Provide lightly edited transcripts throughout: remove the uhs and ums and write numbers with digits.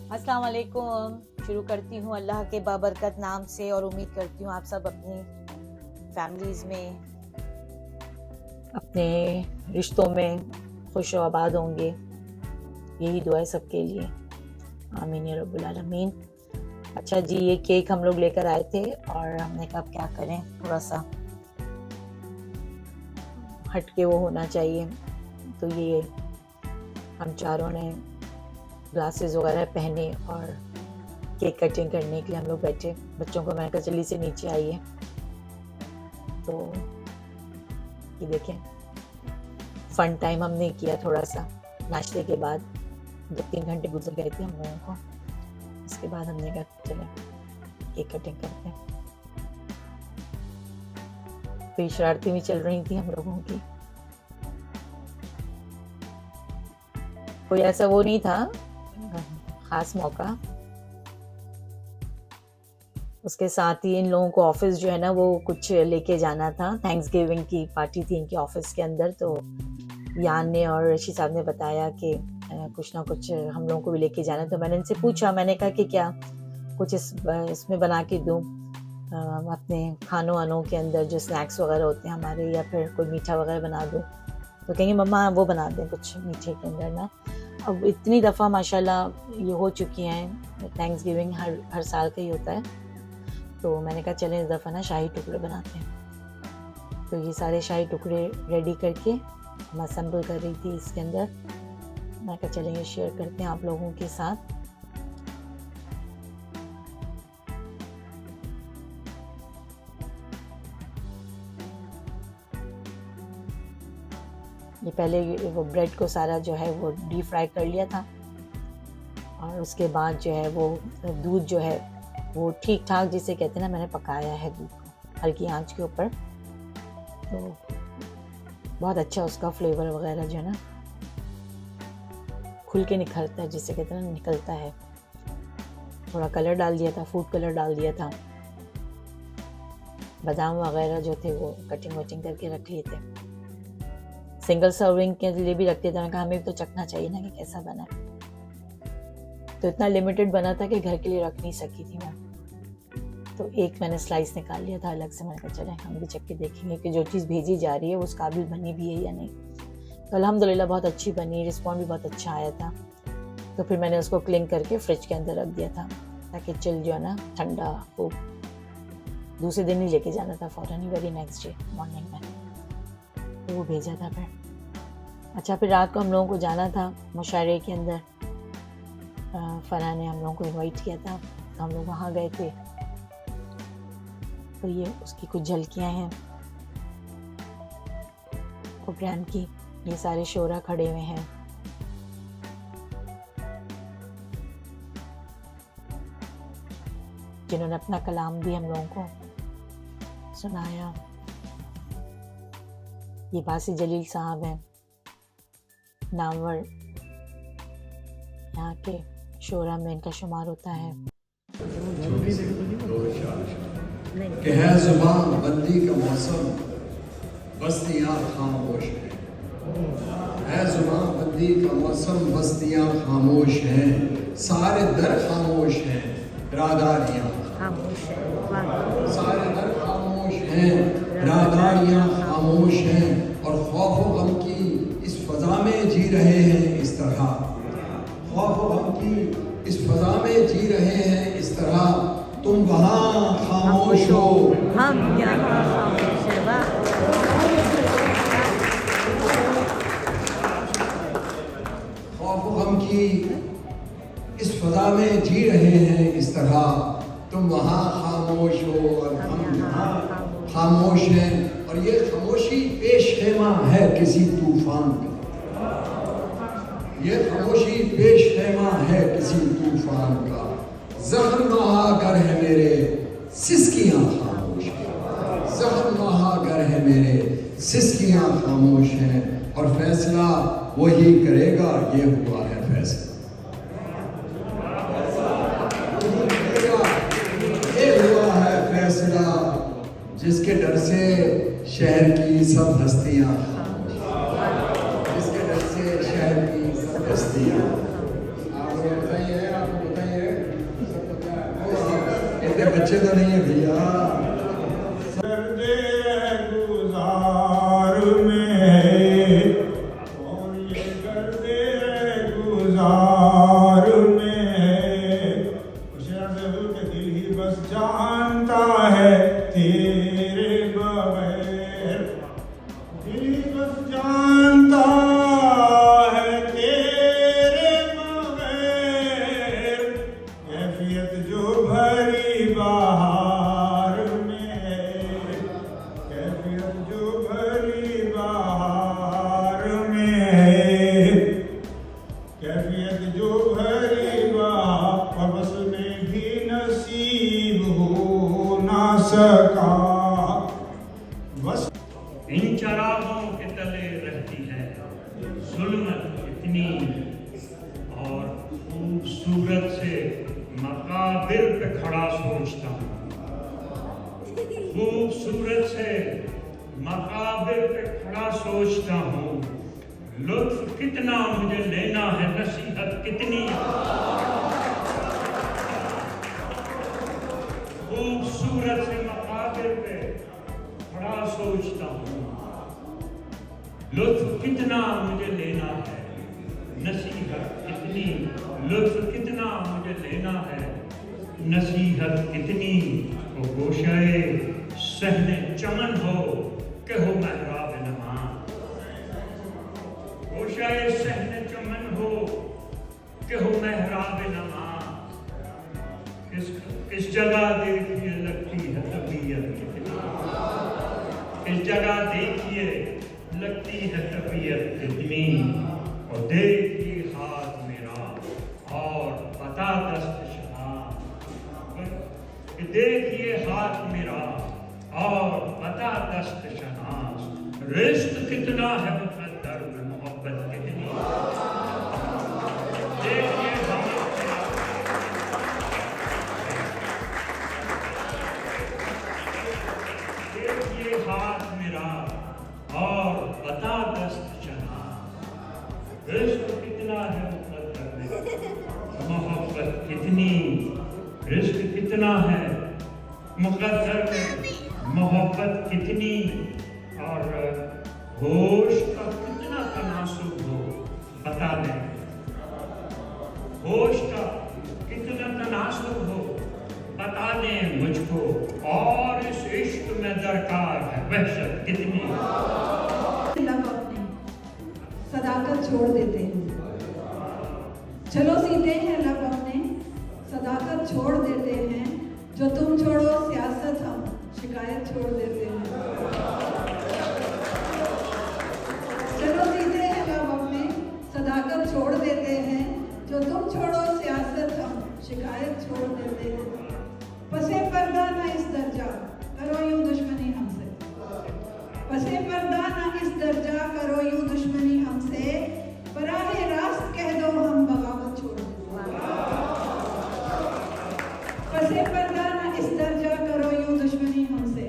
अस्सलाम वालेकुम। शुरू करती हूँ अल्लाह के बाबरकत नाम से और उम्मीद करती हूँ आप सब अपनी फैमिलीज़ में, अपने रिश्तों में खुश और आबाद होंगे। यही दुआ है सबके लिए, आमीन या रब्बुल आलमीन। अच्छा जी, ये केक हम लोग लेकर आए थे और हमने कहा क्या करें, थोड़ा सा हट के वो होना चाहिए, तो ये हम चारों ने ग्लासेस वगैरह पहने और केक कटिंग करने के लिए हम लोग बैठे। बच्चों को मैंने कहा जल्दी से नीचे आइए, तो ये देखें फन टाइम हमने किया थोड़ा सा। नाश्ते के बाद 2-3 घंटे गुजर गए थे हम लोगों को। इसके बाद हमने कहा चले केक कटिंग करते हैं। तो शरारतें भी चल रही थी हम लोगों की, कोई ऐसा वो नहीं था खास मौका। उसके साथ ही इन लोगों को ऑफिस जो है ना वो कुछ लेके जाना था। थैंक्स गिविंग की पार्टी थी इनके ऑफिस के अंदर, तो यान ने और रशीद साहब ने बताया कि कुछ ना कुछ हम लोगों को भी लेके जाना। तो मैंने इनसे पूछा, मैंने कहा कि क्या कुछ इसमें बना के दूँ अपने खानों वानों के अंदर जो स्नैक्स वगैरह होते हैं हमारे, या फिर कोई मीठा वगैरह बना दूँ। तो कहेंगे मम्मा वो बना दें कुछ मीठे के अंदर ना। अब इतनी दफ़ा माशाल्लाह ये हो चुकी हैं, थैंक्स गिविंग हर साल का ही होता है। तो मैंने कहा चलें इस दफ़ा ना शाही टुकड़े बनाते हैं। तो ये सारे शाही टुकड़े रेडी करके मैं असेंबल कर रही थी इसके अंदर। मैं कहा चलें ये शेयर करते हैं आप लोगों के साथ। ये पहले वो ब्रेड को सारा जो है वो डीप फ्राई कर लिया था, और उसके बाद जो है वो दूध जो है वो ठीक ठाक जिसे कहते हैं ना, मैंने पकाया है दूध को हल्की आंच के ऊपर। तो बहुत अच्छा उसका फ्लेवर वगैरह जो है ना खुल के निकलता है, जिसे कहते हैं ना निकलता है। थोड़ा कलर डाल दिया था, फूड कलर डाल दिया था, बादाम वगैरह जो थे वो कटिंग वटिंग करके रख लिए थे। सिंगल सर्विंग के लिए भी रखते थे। मैंने कहा हमें भी तो चखना चाहिए ना कि कैसा बना। तो इतना लिमिटेड बना था कि घर के लिए रख नहीं सकी थी मैं। तो एक मैंने स्लाइस निकाल लिया था अलग से। मैंने कहा चले हम भी चख के देखेंगे कि जो चीज़ भेजी जा रही है उस काबिल बनी भी है या नहीं। तो अल्हम्दुलिल्लाह बहुत अच्छी बनी, रिस्पॉन्ड भी बहुत अच्छा आया था। तो फिर मैंने उसको क्लिंग करके फ्रिज के अंदर रख दिया था, ताकि चिल जो है ना ठंडा हो। दूसरे दिन ही लेके जाना था फ़ौरन ही, वेरी नेक्स्ट डे मॉर्निंग में। तो वो भेजा था फिर। अच्छा, फिर रात को हम लोगों को जाना था मुशायरे के अंदर। फना ने हम लोगों को इनवाइट किया था, तो हम लोग वहाँ गए थे। तो ये उसकी कुछ झलकियाँ हैं प्रोग्राम की। ये सारे शोरा खड़े हुए हैं। जिन्होंने अपना कलाम भी हम लोगों को सुनाया। ये बासी जलील साहब हैं, नामवर यहाँ के शोरा में इनका शुमार होता है। कि है जुबान बंदी का मौसम, बस्तियाँ खामोश है जुबान बंदी का मौसम, बस्तियाँ खामोश हैं, सारे दर खामोश हैं, रादारियाँ खामोश हैं, सारे दर खामोश हैं, रादारियाँ खामोश हैं, और खौफ व गम की इस फजा में जी रहे हैं इस तरह। खौफ व गम की इस फजा में जी रहे हैं इस तरह। तुम वहाँ खामोश हो, हम यहाँ खामोश हैं। खौफ व गम की इस फजा में जी रहे हैं इस तरह। तुम वहाँ खामोश हो और हम यहाँ खामोश हैं। और ये खामोशी पेश खेमा है किसी तूफान का, ये खामोशी पेश खेमा है किसी तूफान का। ज़ख्म महागर है मेरे, सिसकियाँ खामोश हैं, ज़ख्म महागर है मेरे, सिसकियाँ खामोश हैं। और फैसला वही करेगा, ये हुआ है फैसला। ये हुआ है फैसला, जिसके डर से शहर की सब हस्तियाँ, जिसके डर से शहर की सब हस्तियाँ। आपको बताइए मेरे बच्चे तो नहीं है भैया। गुजार में और ये कर दे गुजार में दिल ही बस जानता है तेरे बगैर, दिल ही बस जानता है तेरे बगैर, कैफियत जो भरी बहार में, कैफियत जो भरी बहार में, कैफियत जो भरी बहार, और बस में भी नसीब हो ना सका, बस इन चरागों के तले रहती है जुल्मत इतनी, और खूबसूरत से मकाबिर पे खड़ा सोचता हूँ, खूबसूरत से मकाबिर पे खड़ा सोचता हूँ, लुत्फ कितना मुझे लेना है, नसीहत कितनी, खूबसूरत से मकाबिर पे खड़ा सोचता हूँ, लुत्फ कितना मुझे लेना है, नसीहत कितनी, लुत्फ कितना मुझे लेना है, नसीहत कितनी, वो गोशाए सहने चमन हो के हो महराब नमा, गोशाए सहने चमन हो के हो महराब नमा, किस जगह देखिए लगती है तबीयत कितनी, किस जगह देखिए लगती है तबीयत कितनी, और देखिए हाथ मेरा और पता दस्त शनास, देखिए हाथ मेरा और पता दस्त शनास, रिश्क कितना है मुकद्दर में, मोहब्बत कितनी, देखिए हाथ मेरा और बता दस्त शनास, रिश्क कितना है मुकद्दर में, मोहब्बत कितनी, रिश्क कितना है मुकद्दर में, मोहब्बत कितनी, और होश का कितना तनासुब हो बता दें, होश का कितना तनासुब हो बता दें मुझको, और इस इश्क में दरकार है वहशत कितनी, सदाकत छोड़ देते हैं, चलो सीते हैं लब अपने, सदाकत छोड़ देते हैं, जो तुम छोड़ो सियासत हम शिकायत छोड़ देते हैं, चलो सीते हैं लब अपने, सदाकत छोड़ देते हैं, जो तुम छोड़ो सियासत हम शिकायत छोड़ देते हैं, पसे पर्दा ना इस दर्जा करो यूं दुश्मनी हमसे, पसे पर्दा ना इस दर्जा करो यूं दुश्मनी हमसे, बराहे रास्त कह दो हम बगावत छोड़ देते हैं, पसे पर्दा ना इस दर्जा करो यूं दुश्मनी हमसे,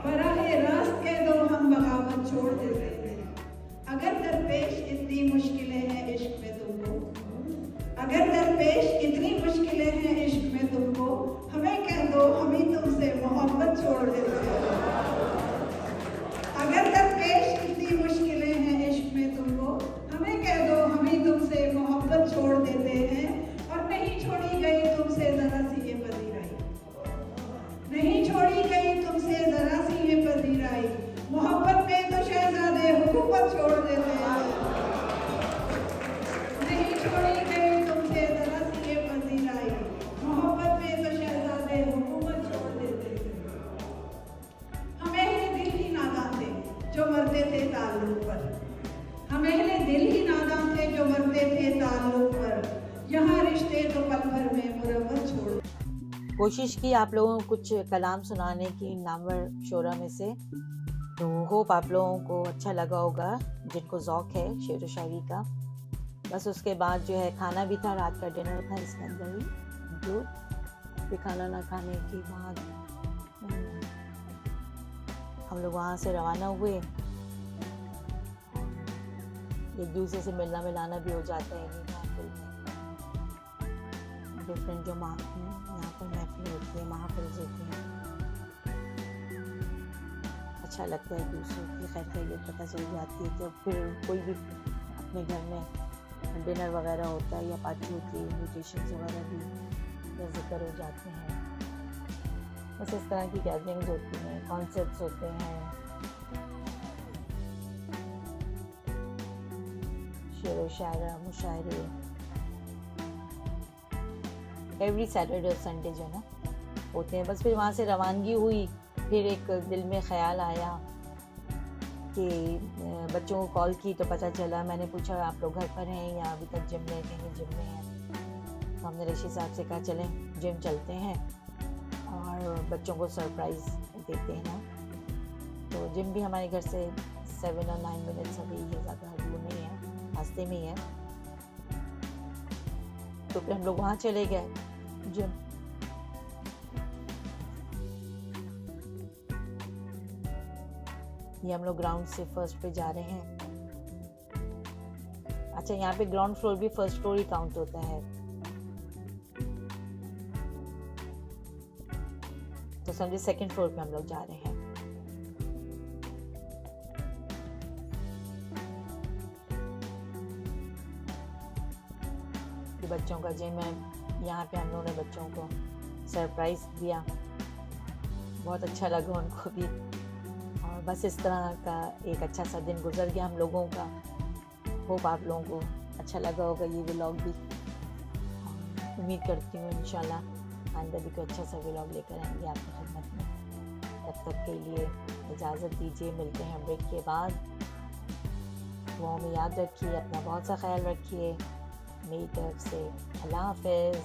बराहे रास्त कह दो हम बगावत छोड़ देते हैं, अगर दरपेश इतनी मुश्किलें हैं इश्क में तुमको, अगर दरपेश इतनी मुश्किलें हैं इश्क में तुमको, हमें कह दो हम ही तुमसे मोहब्बत छोड़ देते हैं, अगर दरपेश इतनी मुश्किलें हैं इश्क में तुमको, हमें कह दो हम ही तुमसे मोहब्बत छोड़ देते हैं, और नहीं छोड़ी गई तुमसे जरा सी ये पजीराई, नहीं छोड़ी गई तुमसे जरा सी ये पजीराई, मोहब्बत में तो शहजादे हुकूमत छोड़ देते हैं, नहीं छोड़ी गई तुमसे जरा सी ये पजीराई, मोहब्बत में तो शहजादे हुकूमत छोड़ देते हैं, हमें ही दिल ही नादान थे जो मरते थे ताल्लुक पर, हमें ही दिल ही नादान थे जो मरते थे ताल्लुक पर, यहाँ रिश्ते तो पल भर में मुरव्वत छोड़। कोशिश की आप लोगों को कुछ कलाम सुनाने की नामवर शोरा में से, तो होप आप लोगों को अच्छा लगा होगा जिनको ज़ौक है शेर व शायरी का। बस उसके बाद जो है खाना भी था, रात का डिनर था इसके अंदर ही इंक्लूड। फिर खाना ना खाने के बाद हम लोग वहाँ से रवाना हुए। एक दूसरे से मिलना मिलाना भी हो जाता है महफिल में। डिफरेंट जो यहाँ पर महफिल होती है, महाफिल्स होती हैं, अच्छा लगता है दूसरों की खैर खैरियत पता चल जाती है। जब फिर कोई भी अपने घर में डिनर वगैरह होता है या पार्टी होती है, इन्विटेशन वगैरह भी या जिक्र हो जाते हैं। बस इस तरह की गैदरिंग्स होती हैं, कॉन्सर्ट्स होते हैं, शेर व शायरा, मुशायरे एवरी सैटरडे और संडे जो ना होते हैं। बस फिर वहाँ से रवानगी हुई, फिर एक दिल में ख्याल आया कि बच्चों को कॉल की तो पता चला, मैंने पूछा आप लोग घर पर हैं या अभी तक जिम में, कहीं जिम में हैं। तो हमने रशीद साहब से कहा चलें जिम चलते हैं और बच्चों को सरप्राइज़ देते हैं ना। तो जिम भी हमारे घर से 7 और 9 मिनट्स अभी ये ज़्यादा दूर नहीं है, रास्ते में ही है। तो फिर हम लोग वहाँ चले गए जिम। ये हम लोग ग्राउंड से फर्स्ट पे जा रहे हैं। अच्छा, यहाँ पे ग्राउंड फ्लोर भी फर्स्ट फ्लोर ही काउंट होता है, तो समझे सेकंड फ्लोर पे हम लोग जा रहे हैं। ये बच्चों का जिम है, यहाँ पे हम लोगों ने बच्चों को सरप्राइज दिया, बहुत अच्छा लगा उनको भी। और बस इस तरह का एक अच्छा सा दिन गुजर गया हम लोगों का। होप आप लोगों को अच्छा लगा होगा ये व्लॉग भी। उम्मीद करती हूँ इंशाल्लाह आइंदा भी कोई अच्छा सा व्लॉग लेकर आएंगे आपकी खिदमत में। तब तक के लिए इजाज़त दीजिए, मिलते हैं ब्रेक के बाद। दुआओं में याद रखिए, अपना बहुत सा ख्याल रखिए। मेरी तरफ से अल्लाह हाफ़िज़।